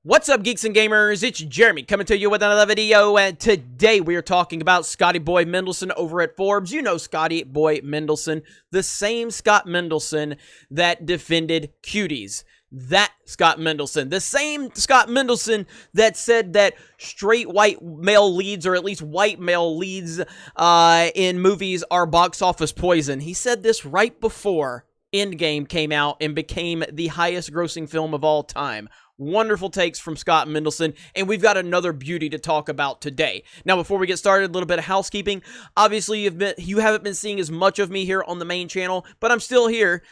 What's up, geeks and gamers? It's Jeremy coming to you with another video, and today we are talking about Scotty Boy Mendelson over at Forbes. You know Scotty Boy Mendelson, the same Scott Mendelson that defended cuties. That Scott Mendelson, the same Scott Mendelson that said that straight white male leads, or at least white male leads in movies, are box office poison. He said this right before Endgame came out and became the highest grossing film of all time. Wonderful takes from Scott Mendelson, and we've got another beauty to talk about today. Now, before we get started, a little bit of housekeeping. Obviously, you haven't been seeing as much of me here on the main channel, but I'm still here.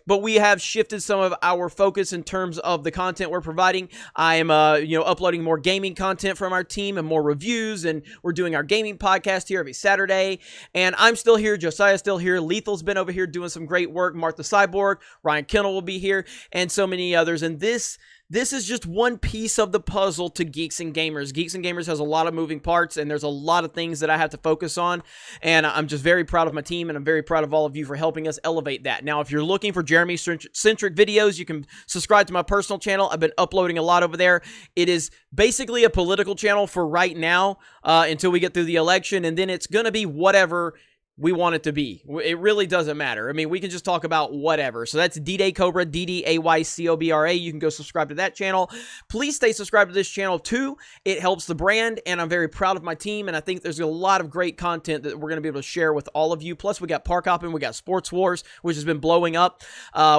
But we have shifted some of our focus in terms of the content we're providing. I am, uploading more gaming content from our team and more reviews, and we're doing our gaming podcast here every Saturday. And I'm still here. Josiah's still here. Lethal's been over here doing some great work. Martha Cyborg, Ryan Kennel will be here, and so many others. And this is just one piece of the puzzle to Geeks and Gamers. Geeks and Gamers has a lot of moving parts, and there's a lot of things that I have to focus on, and I'm just very proud of my team, and I'm very proud of all of you for helping us elevate that. Now, if you're looking for Jeremy-centric videos, you can subscribe to my personal channel. I've been uploading a lot over there. It is basically a political channel for right now until we get through the election, and then it's going to be whatever we want it to be. It really doesn't matter. I mean, we can just talk about whatever. So that's DDayCobra, DDayCobra. You can go subscribe to that channel. Please stay subscribed to this channel too. It helps the brand, and I'm very proud of my team, and I think there's a lot of great content that we're going to be able to share with all of you. Plus, we got Park Hopping, we got Sports Wars, which has been blowing up.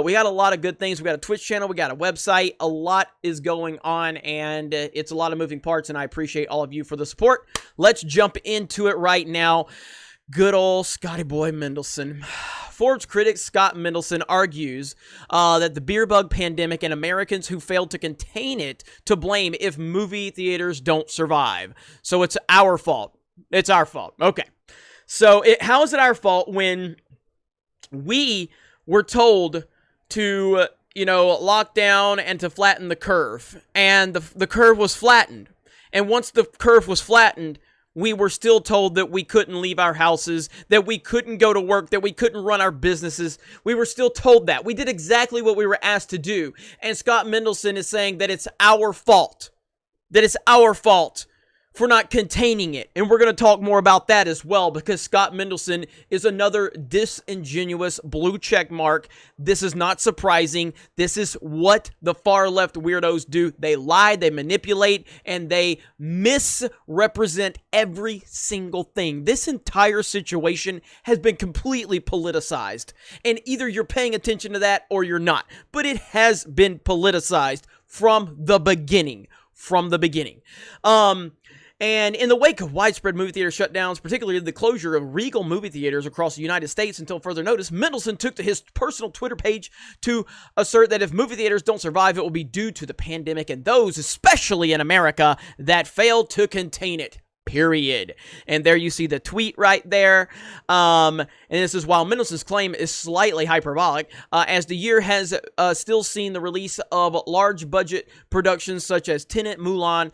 We got a lot of good things. We got a Twitch channel, we got a website. A lot is going on, and it's a lot of moving parts, and I appreciate all of you for the support. Let's jump into it right now. Good old Scotty Boy Mendelson. Forbes critic Scott Mendelson argues that the beer bug pandemic and Americans who failed to contain it to blame if movie theaters don't survive. So it's our fault. It's our fault. Okay. So how is it our fault when we were told to, lock down and to flatten the curve, and the curve was flattened. And once the curve was flattened, we were still told that we couldn't leave our houses, that we couldn't go to work, that we couldn't run our businesses. We were still told that. We did exactly what we were asked to do. And Scott Mendelson is saying that it's our fault. That it's our fault for not containing it. And we're going to talk more about that as well, because Scott Mendelson is another disingenuous blue check mark. This is not surprising. This is what the far left weirdos do. They lie, they manipulate, and they misrepresent every single thing. This entire situation has been completely politicized. And either you're paying attention to that or you're not. But it has been politicized from the beginning. And in the wake of widespread movie theater shutdowns, particularly the closure of Regal movie theaters across the United States until further notice, Mendelson took to his personal Twitter page to assert that if movie theaters don't survive, it will be due to the pandemic and those, especially in America, that failed to contain it. Period. And there you see the tweet right there. And this is while Mendelson's claim is slightly hyperbolic, as the year has still seen the release of large budget productions such as Tenet, Mulan,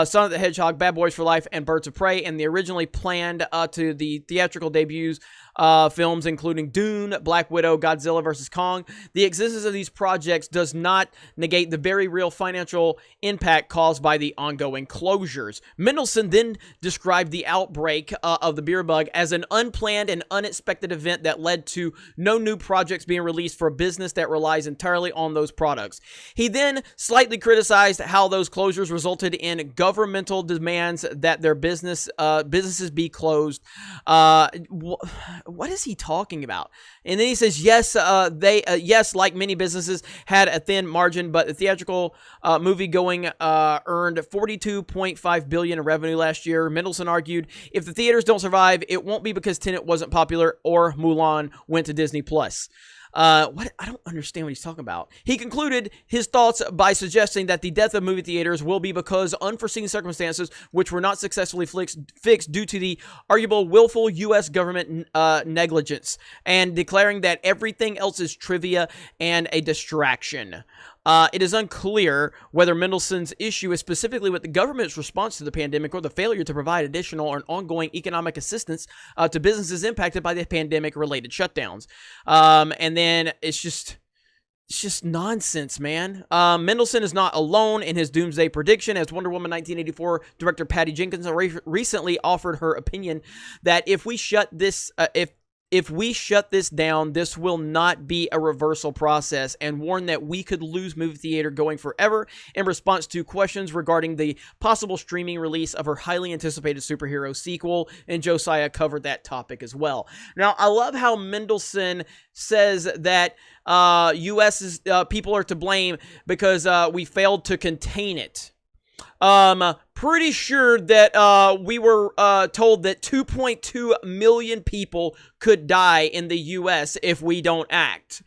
Sonic the Hedgehog, Bad Boys for Life, and Birds of Prey, and the originally planned to the theatrical debuts films including Dune, Black Widow, Godzilla vs. Kong. The existence of these projects does not negate the very real financial impact caused by the ongoing closures. Mendelson then described the outbreak of the beer bug as an unplanned and unexpected event that led to no new projects being released for a business that relies entirely on those products. He then slightly criticized how those closures resulted in governmental demands that their businesses be closed. What is he talking about? And then he says, yes, like many businesses, had a thin margin, but the theatrical movie going earned $42.5 billion in revenue last year. Mendelson argued, if the theaters don't survive, it won't be because Tenet wasn't popular or Mulan went to Disney+. I don't understand what he's talking about. He concluded his thoughts by suggesting that the death of movie theaters will be because unforeseen circumstances which were not successfully fixed due to the arguable willful U.S. government negligence, and declaring that everything else is trivia and a distraction. It is unclear whether Mendelson's issue is specifically with the government's response to the pandemic or the failure to provide additional or ongoing economic assistance to businesses impacted by the pandemic-related shutdowns. And then it's just It's just nonsense, man. Mendelsohn is not alone in his doomsday prediction, as Wonder Woman 1984 director Patty Jenkins recently offered her opinion that if we shut this, if we shut this down, this will not be a reversal process, and warned that we could lose movie theater going forever in response to questions regarding the possible streaming release of her highly anticipated superhero sequel, and Josiah covered that topic as well. Now, I love how Mendelsohn says that U.S. people are to blame because we failed to contain it. Pretty sure that we were told that 2.2 million people could die in the U.S. if we don't act.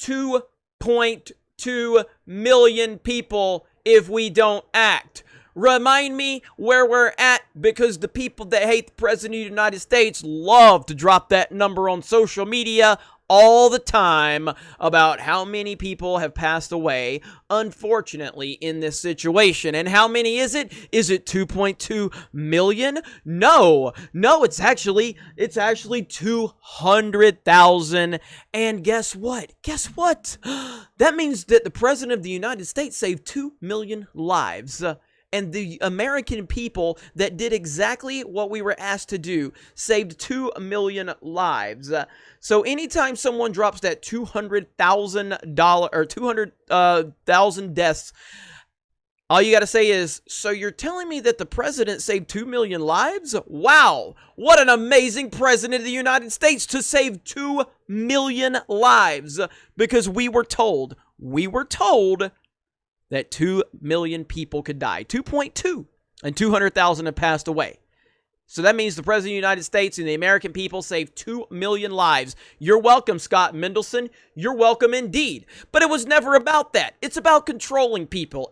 2.2 million people if we don't act. Remind me where we're at, because the people that hate the President of the United States love to drop that number on social media all the time about how many people have passed away, unfortunately, in this situation. And how many is it? Is it 2.2 million? No, it's actually 200,000. And guess what? That means that the President of the United States saved 2 million lives. And the American people that did exactly what we were asked to do saved 2 million lives. So anytime someone drops that $200,000 or 200,000 deaths, all you got to say is, so you're telling me that the president saved 2 million lives? Wow, what an amazing president of the United States to save 2 million lives, because we were told that 2 million people could die. 2.2, and 200,000 have passed away. So that means the President of the United States and the American people saved 2 million lives. You're welcome, Scott Mendelsohn. You're welcome indeed. But it was never about that. It's about controlling people.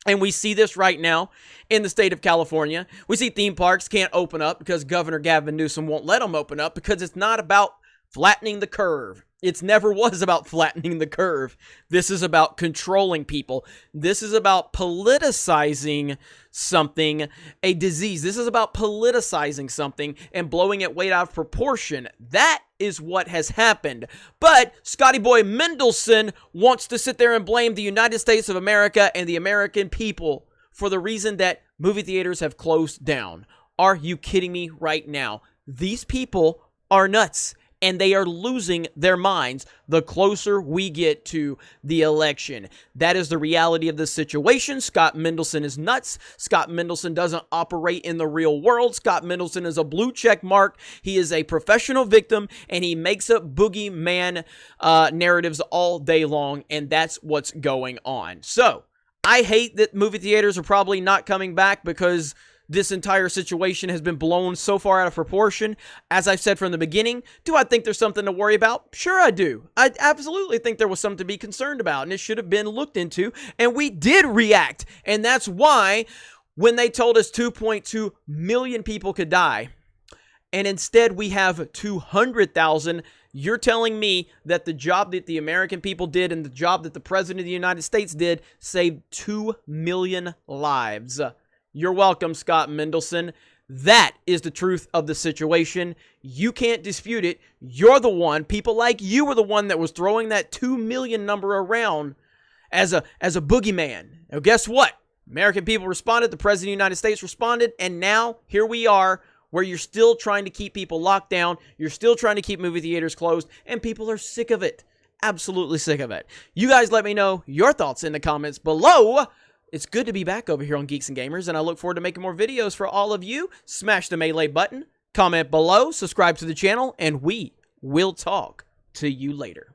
And we see this right now in the state of California. We see theme parks can't open up because Governor Gavin Newsom won't let them open up, because it's not about flattening the curve. It never was about flattening the curve. This is about controlling people. This is about politicizing something, a disease. This is about politicizing something and blowing it way out of proportion. That is what has happened. But Scotty Boy Mendelsohn wants to sit there and blame the United States of America and the American people for the reason that movie theaters have closed down. Are you kidding me right now? These people are nuts. And they are losing their minds the closer we get to the election. That is the reality of the situation. Scott Mendelsohn is nuts. Scott Mendelsohn doesn't operate in the real world. Scott Mendelsohn is a blue check mark. He is a professional victim, and he makes up boogeyman narratives all day long, and that's what's going on. So, I hate that movie theaters are probably not coming back, because this entire situation has been blown so far out of proportion. As I've said from the beginning, do I think there's something to worry about? Sure I do. I absolutely think there was something to be concerned about, and it should have been looked into, and we did react. And that's why when they told us 2.2 million people could die, and instead we have 200,000, you're telling me that the job that the American people did and the job that the President of the United States did saved 2 million lives. You're welcome, Scott Mendelsohn. That is the truth of the situation. You can't dispute it. You're the one, people like you were the one that was throwing that 2 million number around as a boogeyman. Now, guess what? American people responded, the President of the United States responded, and now here we are, where you're still trying to keep people locked down, you're still trying to keep movie theaters closed, and people are sick of it. Absolutely sick of it. You guys let me know your thoughts in the comments below. It's good to be back over here on Geeks and Gamers, and I look forward to making more videos for all of you. Smash the melee button, comment below, subscribe to the channel, and we will talk to you later.